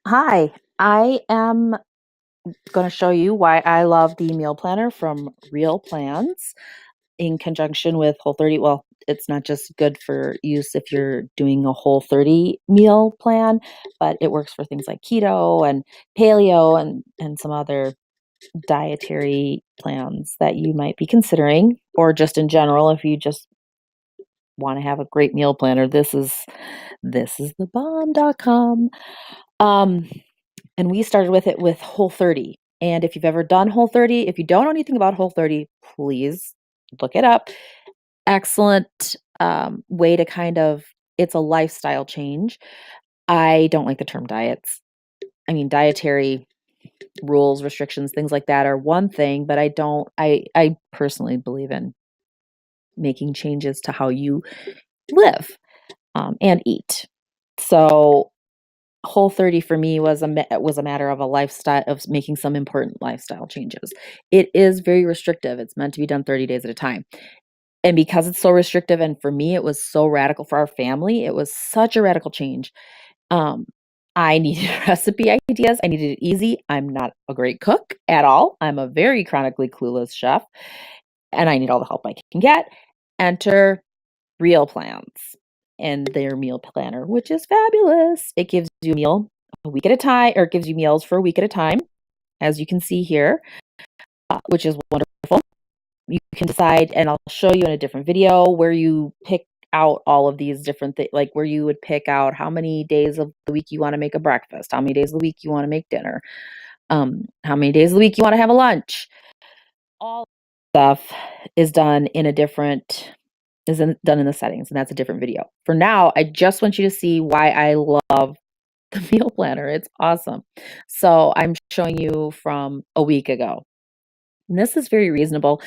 Hi, I am going to show you why I love the meal planner from Real Plans in conjunction with Whole30. Well, it's not just good for use if you're doing a Whole30 meal plan, but it works for things like keto and paleo and some other dietary plans that you might be considering, or just in general, if you just want to have a great meal planner, this is the bomb.com. Um, and we started with it with Whole30. And if you've ever done Whole30, if you don't know anything about Whole30, please look it up. Excellent way to it's a lifestyle change. I don't like the term diets. I mean, dietary rules, restrictions, things like that are one thing, but I personally believe in making changes to how you live and eat. So Whole30 for me was a matter of a lifestyle of making some important lifestyle changes. It is very restrictive. It's meant to be done 30 days at a time. And because it's so restrictive, and for me, it was so radical for our family, it was such a radical change. Um, I needed recipe ideas. I needed it easy. I'm not a great cook at all. I'm a very chronically clueless chef, and I need all the help I can get. Enter Real Plans and their meal planner, which is fabulous. It gives you a meal a week at a time, or it gives you meals for a week at a time, as you can see here, which is wonderful. You can decide, and I'll show you in a different video where you pick out all of these different things, like where you would pick out how many days of the week you want to make a breakfast, how many days of the week you want to make dinner, how many days of the week you want to have a lunch. All stuff is done in a different done in the settings, and that's a different video. For now, I just want you to see why I love the meal planner. It's awesome. So I'm showing you from a week ago. And this is very reasonable.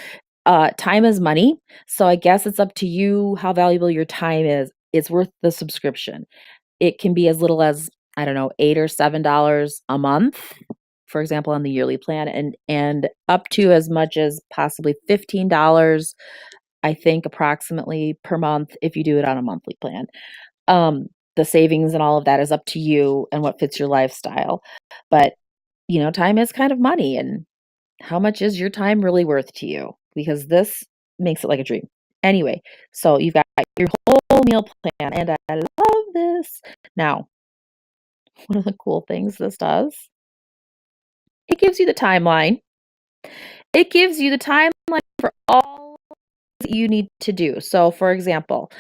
Time is money, so I guess it's up to you how valuable your time is. It's worth the subscription. It can be as little as, I don't know, $8 or $7 a month, for example, on the yearly plan, and up to as much as possibly $15, I think, approximately per month if you do it on a monthly plan. Um, the savings and all of that is up to you and what fits your lifestyle. But, time is kind of money, and how much is your time really worth to you? Because this makes it like a dream. Anyway, so you've got your whole meal plan, and I love this. Now, one of the cool things this does, it gives you the timeline. It gives you the timeline for all that you need to do. So, for example,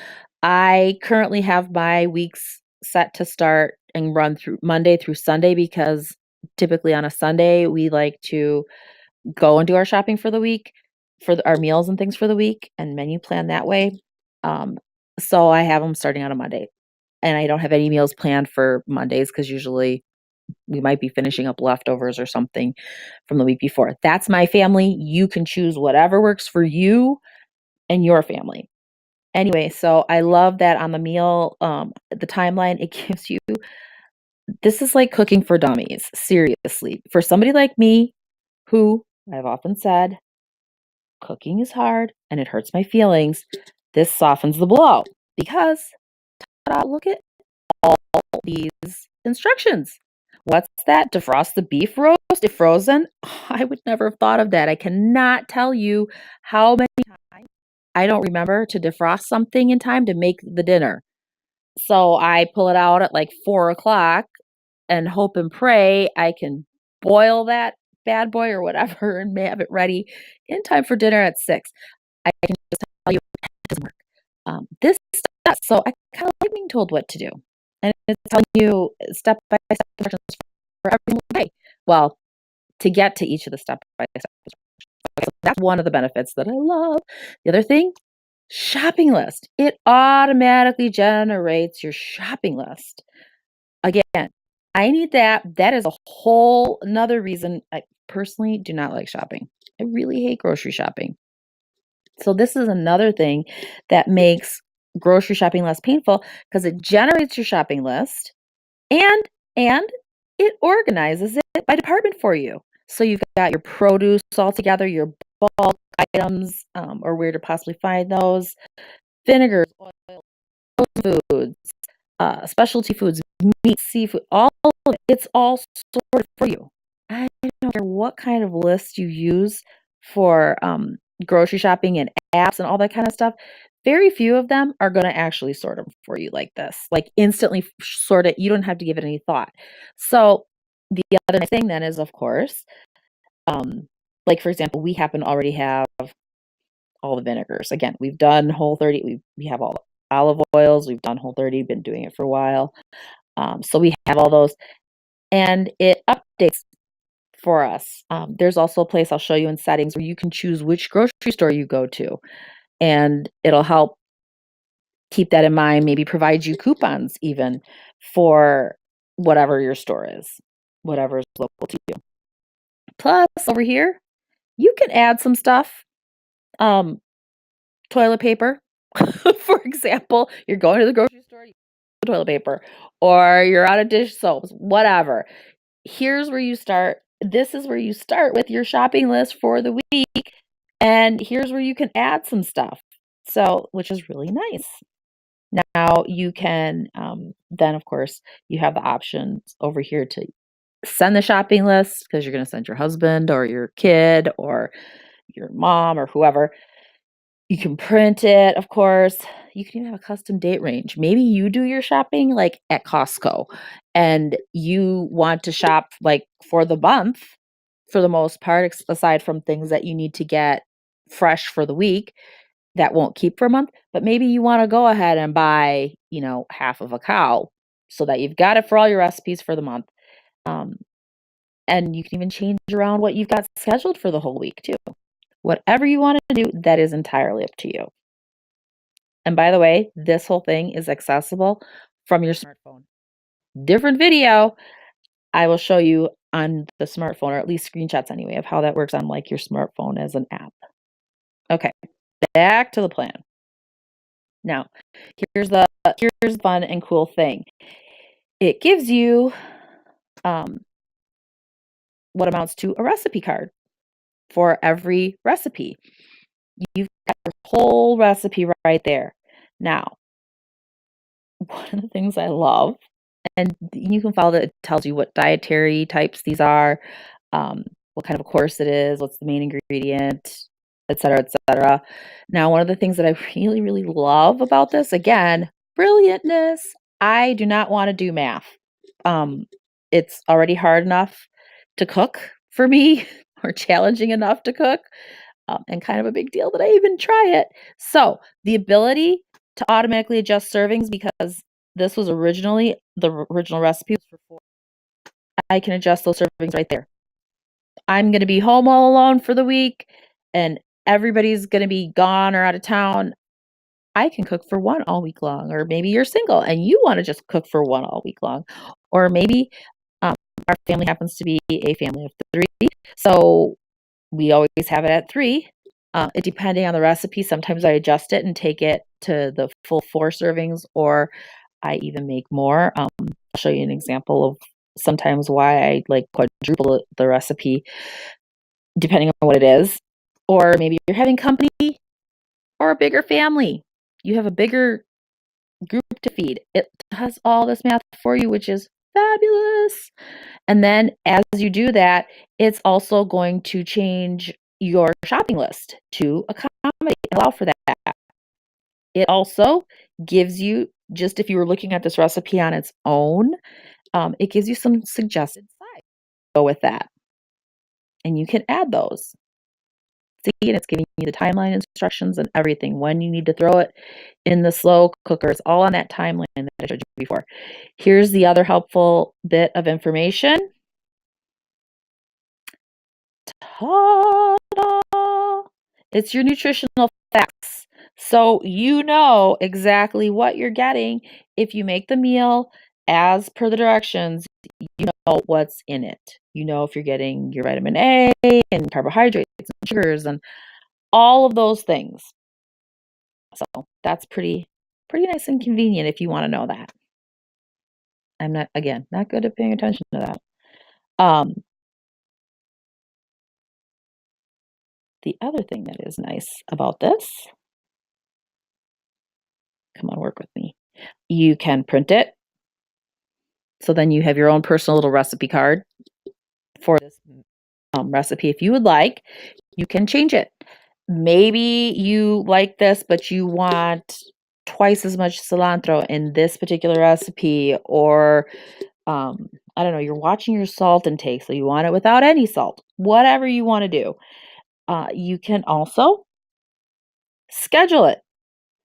I currently have my weeks set to start and run through Monday through Sunday, because typically on a Sunday we like to go and do our shopping for the week, for our meals and things for the week, and menu plan that way. Um, so I have them starting on a Monday, and I don't have any meals planned for Mondays because usually we might be finishing up leftovers or something from the week before. That's my family. You can choose whatever works for you and your family. Anyway, so I love that on the timeline, it gives you, this is like cooking for dummies, seriously. For somebody like me, who I've often said, cooking is hard and it hurts my feelings, this softens the blow because, look at all these instructions. What's that? Defrost the beef roast if frozen? I would never have thought of that. I cannot tell you how many times I don't remember to defrost something in time to make the dinner. So I pull it out at like 4 o'clock and hope and pray I can boil that bad boy or whatever and have it ready in time for dinner at 6. I can just tell you it doesn't work. This stuff, so I kind of like being told what to do. And it's telling you step by step instructions for every single day. Well, to get to each of the step by step instructions. So that's one of the benefits that I love. The other thing, shopping list. It automatically generates your shopping list. Again, I need that. That is a whole another reason I personally do not like shopping. I really hate grocery shopping. So this is another thing that makes grocery shopping less painful, because it generates your shopping list and and it organizes it by department for you. So you've got your produce all together, your bulk items, or where to possibly find those, vinegars, oil, foods, specialty foods, meat, seafood, all of it, it's all sorted for you. I don't care what kind of list you use for grocery shopping and apps and all that kind of stuff. Very few of them are going to actually sort them for you like this, like instantly sort it. You don't have to give it any thought. So the other nice thing then is, of course, um, like for example, we happen to already have all the vinegars. Again, we've done Whole 30. We have all olive oils. We've done Whole 30. Been doing it for a while. So we have all those, and it updates for us. There's also a place I'll show you in settings where you can choose which grocery store you go to, and it'll help keep that in mind. Maybe provide you coupons even for whatever your store is, whatever is local to you. Plus, over here, you can add some stuff. Um, Toilet paper, for example, you're going to the grocery store, you get toilet paper, or you're out of dish soaps, whatever. Here's where you start. This is where you start with your shopping list for the week, and here's where you can add some stuff. So, which is really nice. Now you can, then of course, you have the options over here to send the shopping list because you're going to send your husband or your kid or your mom or whoever. You can print it, of course. You can even have a custom date range. Maybe you do your shopping like at Costco and you want to shop like for the month for the most part, aside from things that you need to get fresh for the week that won't keep for a month. But maybe you want to go ahead and buy, half of a cow so that you've got it for all your recipes for the month. Um, and you can even change around what you've got scheduled for the whole week too. Whatever you want to do, that is entirely up to you. And by the way, this whole thing is accessible from your smartphone. Different video I will show you on the smartphone, or at least screenshots anyway, of how that works on like your smartphone as an app. Okay, back to the plan. Now, here's the fun and cool thing. It gives you what amounts to a recipe card for every recipe. You've got your whole recipe right there. Now, one of the things I love, and you can follow that, it tells you what dietary types these are, what kind of a course it is, what's the main ingredient, et cetera, et cetera. Now, one of the things that I really, really love about this, again, brilliantness. I do not want to do math. It's already hard enough to cook for me, or challenging enough to cook, and kind of a big deal that I even try it. So the ability to automatically adjust servings, because this was originally the original recipe was for 4. I can adjust those servings right there. I'm going to be home all alone for the week and everybody's going to be gone or out of town. I can cook for 1 all week long. Or maybe you're single and you want to just cook for 1 all week long. Or maybe our family happens to be a family of 3. So we always have it at 3. It depending on the recipe, sometimes I adjust it and take it to the full 4 servings, or I even make more. I'll show you an example of sometimes why I like quadruple the recipe depending on what it is. Or maybe you're having company or a bigger family. You have a bigger group to feed. It does all this math for you, which is fabulous. And then as you do that, it's also going to change your shopping list to accommodate and allow for that. It also gives you, just if you were looking at this recipe on its own, it gives you some suggested sides to go with that. And you can add those. See, and it's giving you the timeline instructions and everything, when you need to throw it in the slow cooker. It's all on that timeline that I showed you before. Here's the other helpful bit of information. Ta-da! It's your nutritional facts. So you know exactly what you're getting if you make the meal as per the directions. You know what's in it. You know if you're getting your vitamin A and carbohydrates and sugars and all of those things. So that's pretty nice and convenient if you want to know that. I'm not, again, not good at paying attention to that. The other thing that is nice about this, come on, work with me. You can print it. So then you have your own personal little recipe card for this recipe. If you would like, you can change it. Maybe you like this, but you want twice as much cilantro in this particular recipe, or I don't know, you're watching your salt intake, so you want it without any salt. Whatever you want to do. You can also schedule it.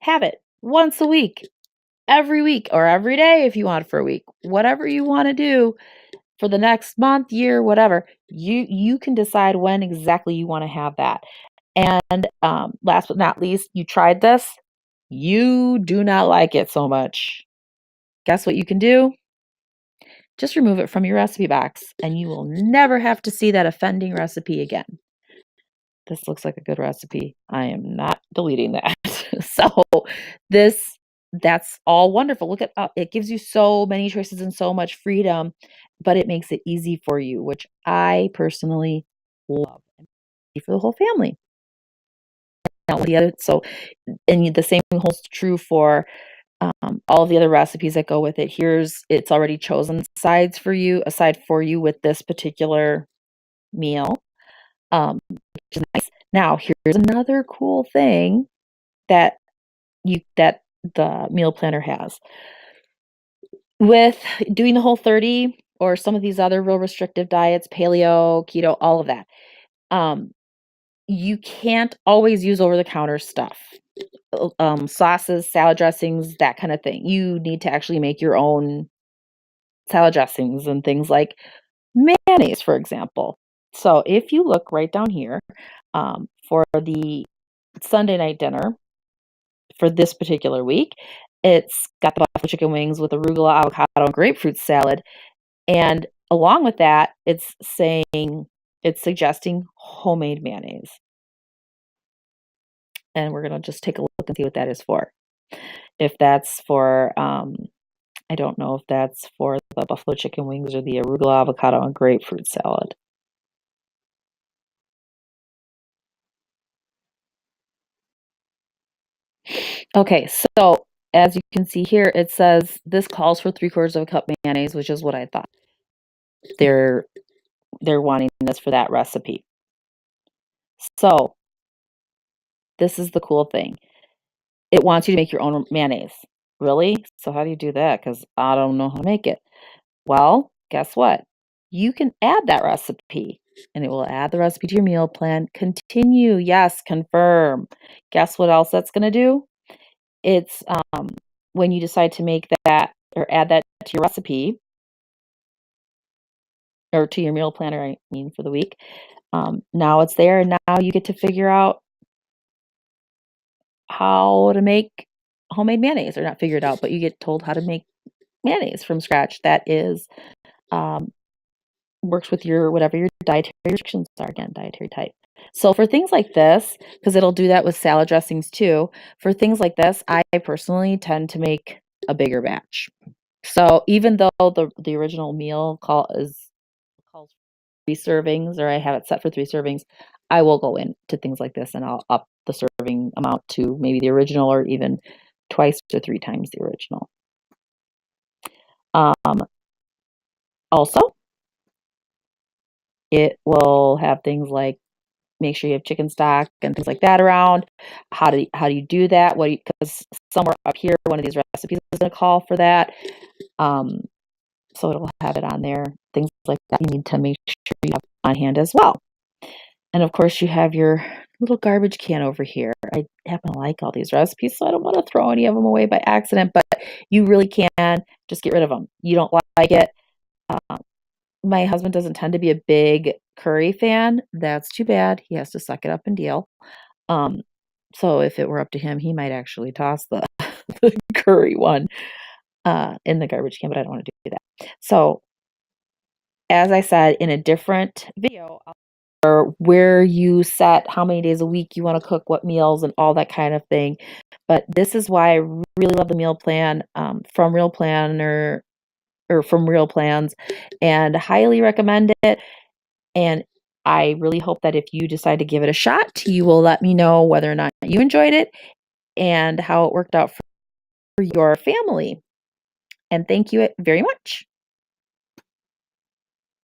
Have it once a week, every week, or every day if you want for a week. Whatever you want to do for the next month, year, whatever. You can decide when exactly you want to have that. And last but not least, you tried this. You do not like it so much. Guess what you can do? Just remove it from your recipe box, and you will never have to see that offending recipe again. This looks like a good recipe. I am not deleting that. So this that's all wonderful. Look at it gives you so many choices and so much freedom, but it makes it easy for you, which I personally love, and for the whole family. Now, and the same holds true for all of the other recipes that go with it. It's already chosen aside for you with this particular meal, which is nice. Now, here's another cool thing that that the meal planner has. With doing the Whole30 or some of these other real restrictive diets, paleo, keto, all of that, you can't always use over-the-counter stuff. Sauces, salad dressings, that kind of thing. You need to actually make your own salad dressings and things like mayonnaise, for example. So if you look right down here, for the Sunday night dinner for this particular week, it's got the buffalo chicken wings with arugula, avocado, and grapefruit salad. And along with that, it's suggesting homemade mayonnaise. And we're going to just take a look and see what that is for. If that's for, I don't know if that's for the buffalo chicken wings or the arugula, avocado, and grapefruit salad. Okay, so as you can see here, it says this calls for 3/4 of a cup mayonnaise, which is what I thought. They're wanting this for that recipe. So this is the cool thing. It wants you to make your own mayonnaise. Really? So how do you do that? Because I don't know how to make it. Well, guess what? You can add that recipe, and it will add the recipe to your meal plan. Continue. Yes, confirm. Guess what else that's going to do? It's when you decide to make that or add that to your recipe or to your meal planner, I mean, for the week. Now it's there, and now you get to figure out how to make homemade mayonnaise, or not figure it out, but you get told how to make mayonnaise from scratch. That is works with your whatever your dietary restrictions are. Again, dietary type. So for things like this, because it'll do that with salad dressings too, for things like this, I personally tend to make a bigger batch. So even though the original meal calls 3 servings, or I have it set for 3 servings, I will go into things like this and I'll up the serving amount to maybe the original, or even twice to 3 times the original. Also, it will have things like make sure you have chicken stock and things like that around. How do you do that? Because somewhere up here, one of these recipes is going to call for that. So it'll have it on there. Things like that you need to make sure you have on hand as well. And of course, you have your little garbage can over here. I happen to like all these recipes, so I don't want to throw any of them away by accident, but you really can just get rid of them. You don't like it. My husband doesn't tend to be a big curry fan. That's too bad. He has to suck it up and deal. So if it were up to him, he might actually toss the, the curry one in the garbage can, but I don't want to do that. So as I said in a different video, or where you set how many days a week you want to cook, what meals, and all that kind of thing. But this is why I really love the meal plan from Real Planner, or from Real Plans, and highly recommend it. And I really hope that if you decide to give it a shot, you will let me know whether or not you enjoyed it and how it worked out for your family. And thank you very much.